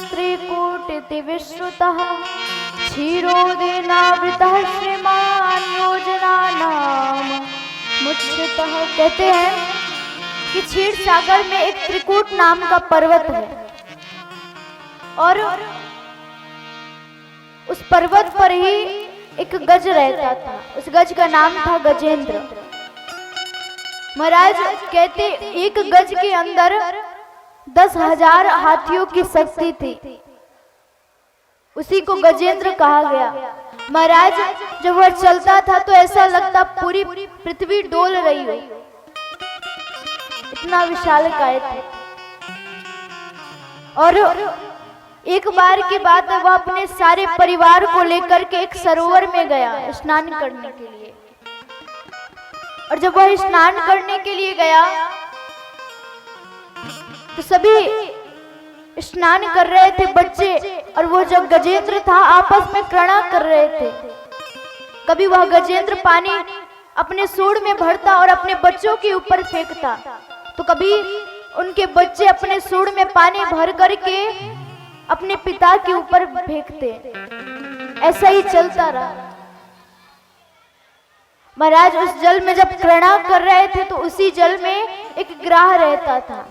स्त्रीकूटिति विश्रुतः क्षीरोदेनावृतः श्रीमान योजनानाम मुच्यतः। कहते हैं कि क्षीर सागर में एक त्रिकूट नाम का पर्वत है और उस पर्वत पर ही एक गज रहता था। उस गज का नाम था गजेंद्र। महाराज कहते एक गज के अंदर 10,000 हाथियों की शक्ति थी, उसी को गजेंद्र कहा गया। महाराज जब वह चलता था तो ऐसा लगता पूरी पृथ्वी डोल रही हो, इतना विशालकाय थे। और एक बार की बात है, वह अपने सारे परिवार को लेकर के एक सरोवर में गया स्नान करने के लिए। और जब वह स्नान करने के लिए गया तो सभी स्नान कर रहे थे बच्चे, और वो जो गजेंद्र था आपस में क्रीड़ा कर रहे थे। कभी वह गजेंद्र पानी अपने सूंड में भरता और अपने बच्चों के ऊपर फेंकता, तो कभी उनके बच्चे अपने सूंड में पानी भर करके अपने पिता के ऊपर फेंकते। ऐसा ही चलता रहा। महाराज उस जल में जब क्रीड़ा कर रहे थे तो उसी जल में एक ग्राह रहता था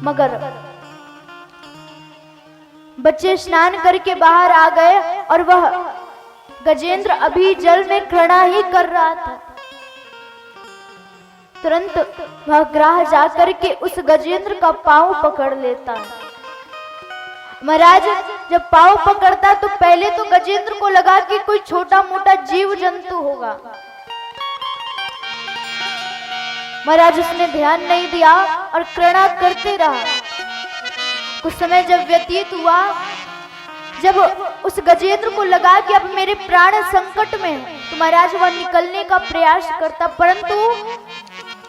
मगर। बच्चे स्नान करके बाहर आ गए और वह गजेंद्र अभी जल में क्रीड़ा ही कर रहा था। तुरंत वह ग्राह जाकर के उस गजेंद्र का पांव पकड़ लेता है। महाराज जब पांव पकड़ता तो पहले तो गजेंद्र को लगा कि कोई छोटा मोटा जीव जंतु होगा। महाराज उसने ध्यान नहीं दिया और क्रीड़ा करते रहा। कुछ समय जब व्यतीत हुआ, जब उस गजेंद्र को लगा कि अब मेरे प्राण संकट में है, तो महाराज वह निकलने का प्रयास करता, परंतु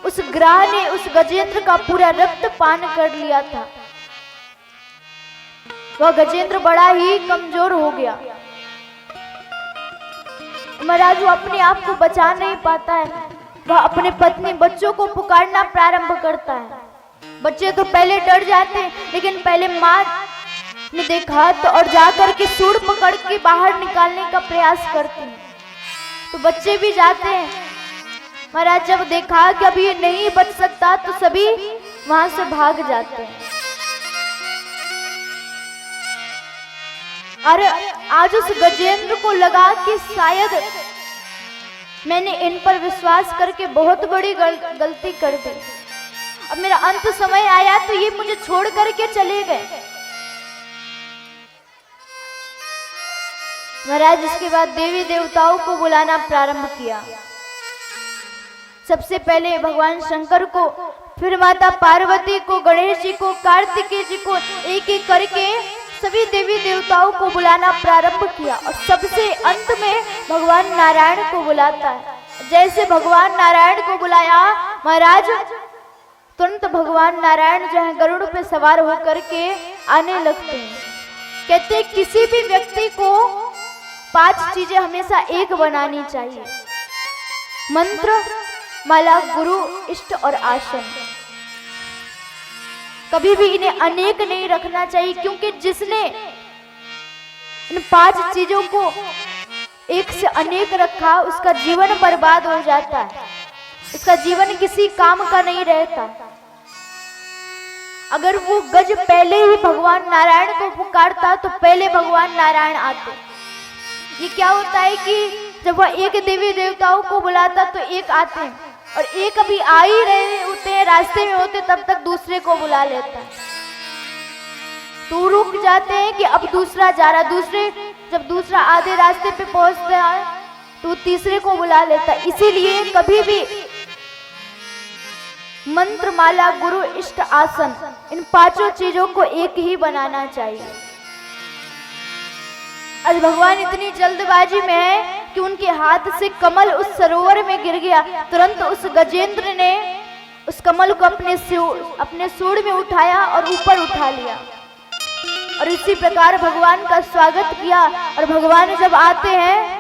उस ग्राह ने उस गजेंद्र का पूरा रक्त पान कर लिया था। वह गजेंद्र बड़ा ही कमजोर हो गया। महाराज वो अपने आप को बचा नहीं पाता है। वह अपने पत्नी बच्चों को पुकारना प्रारंभ करता है। बच्चे तो पहले डर जाते हैं, लेकिन पहले माँ ने देखा तो और जाकर के सूंड पकड़ के बाहर निकालने का प्रयास करते हैं, तो बच्चे भी जाते हैं। महाराज जब देखा कि अब ये नहीं बच सकता तो सभी वहां से भाग जाते हैं। और आज उस गजेंद्र को लगा कि शायद मैंने इन पर विश्वास करके बहुत बड़ी गलती कर दी। अब मेरा अंत समय आया तो ये मुझे छोड़ करके चले गए। महाराज इसके बाद देवी देवताओं को बुलाना प्रारंभ किया। सबसे पहले भगवान शंकर को, फिर माता पार्वती को, गणेश जी को, कार्तिकेय जी को, एक एक करके सभी देवी देवताओं को बुलाना प्रारंभ किया। और सबसे अंत में भगवान नारायण को बुलाता है। जैसे भगवान नारायण को बुलाया, महाराज तुरंत भगवान नारायण जो है गरुड़ पे सवार होकर के आने लगते हैं। कहते किसी भी व्यक्ति को 5 चीजें हमेशा एक बनानी चाहिए: मंत्र, माला, गुरु, इष्ट और आसन। कभी भी इन्हें अनेक नहीं रखना चाहिए, क्योंकि जिसने इन 5 चीजों को एक से अनेक रखा उसका जीवन बर्बाद हो जाता है, उसका जीवन किसी काम का नहीं रहता। अगर वो गज पहले ही भगवान नारायण को पुकारता तो पहले भगवान नारायण आते। ये क्या होता है कि जब वह एक देवी देवताओं को बुलाता तो एक आते हैं, और एक अभी आ ही रहे होते हैं, रास्ते में होते, तब तक दूसरे को बुला लेता है। तो रुक जाते हैं कि अब दूसरा जा रहा। जब दूसरा आधे रास्ते पे पहुंचता है तो तीसरे को बुला लेता है। इसीलिए कभी भी मंत्र, माला, गुरु, इष्ट, आसन, इन 5 चीजों को एक ही बनाना चाहिए। आज भगवान इतनी जल्दबाजी में है कि उनके हाथ से कमल उस सरोवर में गिर गया। तुरंत उस गजेंद्र ने उस कमल को अपने सूंड में उठाया और ऊपर उठा लिया, और इसी प्रकार भगवान का स्वागत किया। और भगवान जब आते हैं